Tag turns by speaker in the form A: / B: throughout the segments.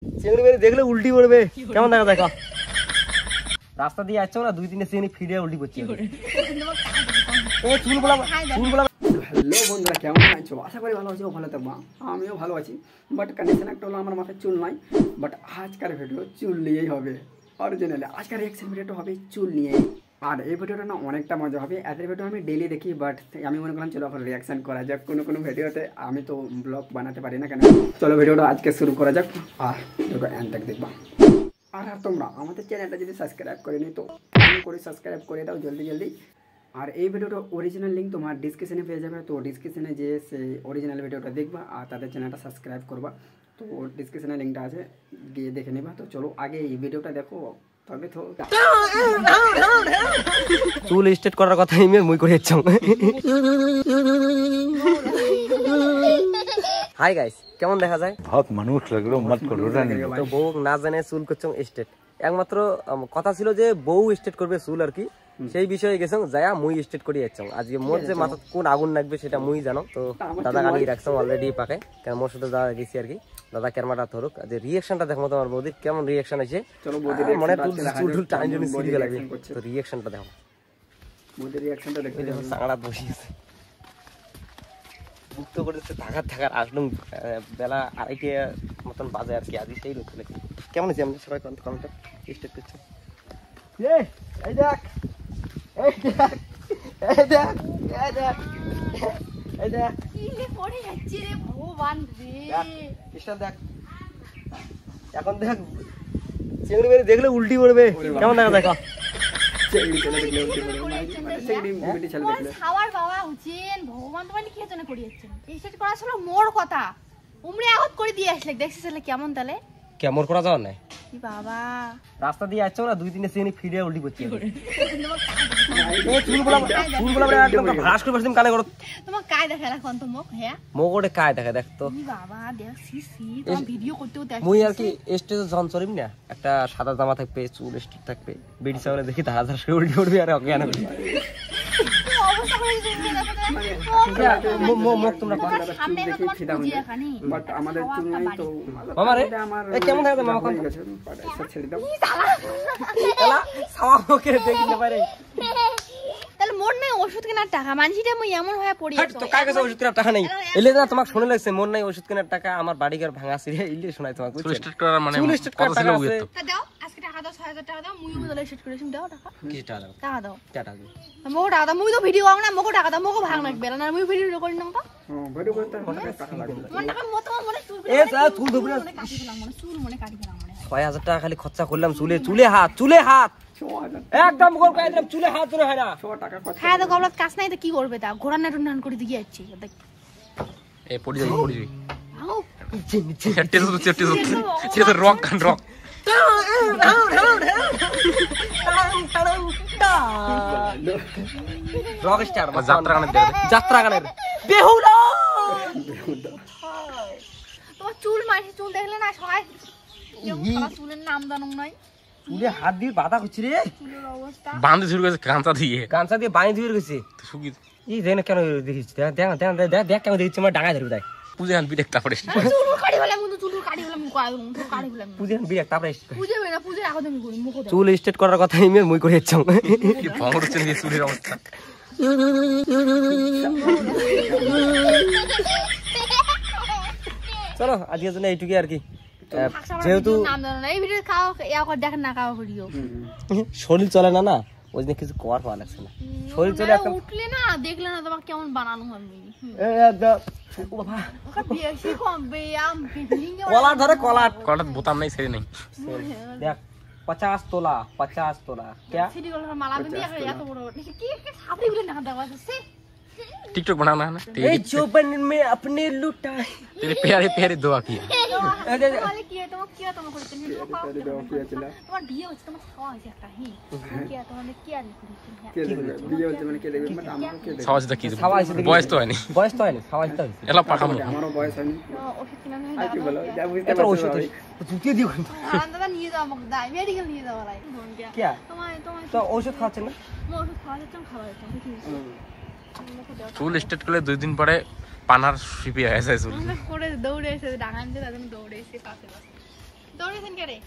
A: চিংড়ি মেরে দেখলে উল্টি পড়বে, কেমন দেখা দেখো। রাস্তা দিয়ে যাচ্ছ না, দুই তিনটে চিংড়ি ফিরে উল্টি করছে।
B: হ্যালো বন্ধুরা, কেমন আছো? আশা করি ভালো আছো, ভালো থাকবা। আমিও ভালো আছি, বাট কন্ডিশন একটা হলো আমার মাথায় চুল নাই। বাট আজকের ভিডিও চুল নিয়েই হবে, অরিজিনালি আজকের রিয়াকশন ভিডিওটা হবে চুল নিয়ে। আর এই ভিডিওটা না অনেকটা মজা হবে। এদের ভিডিও আমি ডেলি দেখি, বাট আমি মনে করলাম চলো এখন রিয়াকশন করা যাক কোনো ভিডিওতে। আমি তো ব্লগ বানাতে পারি না কেন, চলো ভিডিওটা আজকে শুরু করা যাক। আর দেখো এন্ড তক দেখবা। আর তোমরা আমাদের চ্যানেলটা যদি সাবস্ক্রাইব করে নি তো করে সাবস্ক্রাইব করে দাও জলদি। আর এই ভিডিওটা অরিজিনাল লিঙ্ক তোমার ডিসক্রিপশনে পেয়ে যাবে, তো ডিসক্রিপশনে যে সেই অরিজিনাল ভিডিওটা দেখবা আর তাদের চ্যানেলটা সাবস্ক্রাইব করবা। তো ডিসক্রিপশনে লিঙ্কটা আছে, গিয়ে দেখে নেবা। তো চলো আগে এই ভিডিওটা দেখো, তবে তো
A: চুল স্ট্রেট করার কথা মুই করে যাচ্ছি। হাই গাইস, কেমন দেখা যায়?
C: बहुत मनुष्य लग रहा मत करो
A: তো বউ না জানে চুল করছ স্ট্রেট। একমাত্র কথা ছিল যে বউ স্ট্রেট করবে চুল আর কি, সেই বিষয়ে গেছাম যায়া মুই স্ট্রেট করে যাচ্ছি। আজকে মোর যে মাথা কোন আগুন লাগবে সেটা মুই জানো। তো দাদা গাড়ি রাখছাম অলরেডি পাকে, কারণ মোর সাথে দাদা গেছি আর কি। দাদা ক্যামেরাটা ধরুক, যে রিয়াকশনটা দেখো তোমার বৌদির কেমন রিয়াকশন আছে। মনে চুল টাইম জন্য সিরিয়াল লাগবে, তো রিয়াকশনটা দেখো।
B: মোদের রিয়াকশনটা দেখতে
A: দেখো সাংড়া বসিয়েছে, মুক্ত করেছে থাকার আসলাম বেলা 2:30 মতন বাজে আর কি। আজ সেই লোক কেমন আছে আমরা সবাই কমেন্টে স্টার্ট করছি। এই দেখ এই দেখ এই দেখ এই দেখ এই দেখ
D: কি রে পড়ে যাচ্ছে রে ভগবান রে।
A: দেখ দেখ এখন দেখ চিংড়ি মেরে দেখলে উল্টি পড়বে, কেমন দেখা দেখো।
D: খাওয়ার বাবা হচ্ছেন ভগবান, তোমার কি জন্য করে যাচ্ছেন? স্টার্ট করা ছিল মোর কথা, উমরে আগত করে দিয়ে আসলে দেখছিস কেমন তাহলে
A: কেমন করা যাওয়ার নাই।
D: কি বাবা
A: রাস্তা দিয়ে যাচ্ছ না, দুই তিনটে চিংড়ি ফিরে উল্টি করছে।
D: তোমার কায় দেখা এখন তো মুখ হ্যাঁ
A: মুখ ওটা কায় দেখা দেখ তো
D: বাবা। দেখ তোমার ভিডিও করতেও দেখ
A: মুই আর কি স্টেজে যখন চলিম না, একটা সাদা জামা থাকবে, চুল স্ট্রেট থাকবে, বিড়ি চাউলে দেখি ধারা ধারা উল্টি উঠবি আর অজ্ঞান হবে।
B: আমাদের চুল নাই তো
A: কেমন থাকে মামা ছেড়ে দাও
D: তাহলে মোর নাই ওষুধ কেনার টাকা, মানছিটা মুই এমন হয়ে পড়ি
A: তো কার কাছে ওষুধ কেনার টাকা নেই। এলে না তোমাকে শুনে লাগছে মোর নাই ওষুধ কেনার টাকা, আমার বাড়িঘর ভাঙা সিরিয়া ইলে শোনাই তোমাকে। চুল স্ট্রেট করার মানে চুল স্ট্রেট করার টাকা আছে।
D: দাও আজকে টাকা দাও, 6000 টাকা দাও, মুই বদলে সেট করেছিম। দাও টাকা,
A: কি টাকা দাও?
D: টাকা দাও,
A: টাকা দাও,
D: মোকে টাকা দাও। মুই তো ভিডিও করব না, মোকে টাকা দাও, মোকে ভাগ লাগবে না, মুই ভিডিও করি না তো।
B: ভিডিও করতে টাকা লাগবে।
D: মন টাকা মত মনে চুল
A: এ যা চুল ধরে
D: কাটি দিলাম, মনে চুল মনে কাটি দিলাম মনে।
A: 6000 টাকা খালি খরচা করলাম চুলে হাত একদম গোল কাই দিলাম, চুলে হাত ধরে হয় না।
B: 100 টাকা কত
D: খায় তো গবলত কাজ নাই তো কি করবে? তা ঘোড়া নাটন করে দিয়ে যাচ্ছি দেখ।
C: ए पड़ी जाई
D: আও
C: चट्टी से रॉक
A: রক স্টার
C: যাত্রা গানে
A: বেহুলা।
D: তোমার চুল মাইছে, চুল দেখলে না সবাই চুলের নাম জানো নাই।
A: চুলে হাত দিয়ে বাধা করছি রে,
D: চুলের অবস্থা
C: বাঁধে শুরু করেছে
A: গামছা দিয়ে বাঁধি ধুয়ে গেছে।
C: শুকি
A: এই দেখ না কেন দেখিস, দেখ কেমন দেখছি আমার ডাঙায় ধরবে। তাই
C: পূজা আনবি দেখতা পড়ে
D: চুল কাটি ফেলে মুই চুল কাটি ফেলে মুই কাটি ফেলে
A: পুজে বিয়ে তারপরে
D: পুজো হবে না, পুজোর আগে তুমি করি মুখ দাও।
A: চুল স্ট্রেট করার কথা মুই করে যাচ্ছি।
C: কি ভঙ্গর চলে চুলের অবস্থা।
A: চলো আজকের জন্য এইটুকুই আর কি। যেহেতু
D: নাম জানো না, এই ভিডিও খাওয়া ইয়া করে দেখেন না, খাওয়া ভিডিও
A: শরীর চলে না, ওই জন্য কিছু করার পাওয়া লাগছে না। শরীর চলে একটা
D: উঠলে না দেখলে না তোমার কেমন বানানো হয়।
A: কলার ধরে কলার
C: বোতাম নাই ছেড়ে নাই
A: দেখ 50 তোলা 50 তোলা क्या
D: মালা দিয়ে এত বড় কি সাপড়ি বলে না দেওয়া আছে।
C: टिकटॉक बनाना है ना
A: ए चौबन में अपने लुटाए
C: तेरे प्यारे दुआ किया
D: তাহলে কি তোমার কি তোমার করতে নি তোমার বিয়ে হচ্ছে, তোমার খাওয়া হয়েছে একটা হি কি তোমার কি আর
B: বিয়ে হচ্ছে মানে কে দেখবে? মানে আমাকে কে দেখবে?
C: সহজ দেখি বয়স তো হয়নি খাওয়াই তো
A: এলা
C: পাঠামু
B: আমারও বয়স হয়নি।
D: ওষুধ কিনা না
B: আর কি বলো, যা বুঝতে
A: এত
B: পারছো
A: ওষুধ জুতিয়ে দিও
D: দাদা নিয়ে যাও আমাকে, দাই মেডিকেল নিয়ে যাও ভাই।
A: কি তোমার তো ওষুধ খাওয়াচ্ছেন না?
D: ওষুধ খাওয়া যাচ্ছে, খাওয়া যাচ্ছে ঠিক আছে।
C: চুল স্ট্রেট করলে 2 দিন পরে পানার শিপি হয়ে যায় চুল
D: করে দৌড়ে এসে ডাঙানতে তাদের দৌড়ে এসে পাশে তোর রিজন কে রে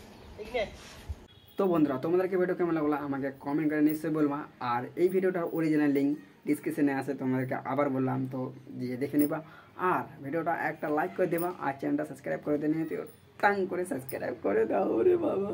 B: তো বন্ধুরা তোমাদেরকে ভিডিও কেমন লাগলো আমাকে কমেন্ট করে নিশ্চয়ই বলবা। আর এই ভিডিওটার অরিজিনাল লিঙ্ক ডিসক্রিপশনে আছে, তোমাদেরকে আবার বললাম, তো দিয়ে দেখে নিবা। আর ভিডিওটা একটা লাইক করে দেবা আর চ্যানেলটা সাবস্ক্রাইব করে দিয়ে টাং করে সাবস্ক্রাইব করে দাও রে বাবা।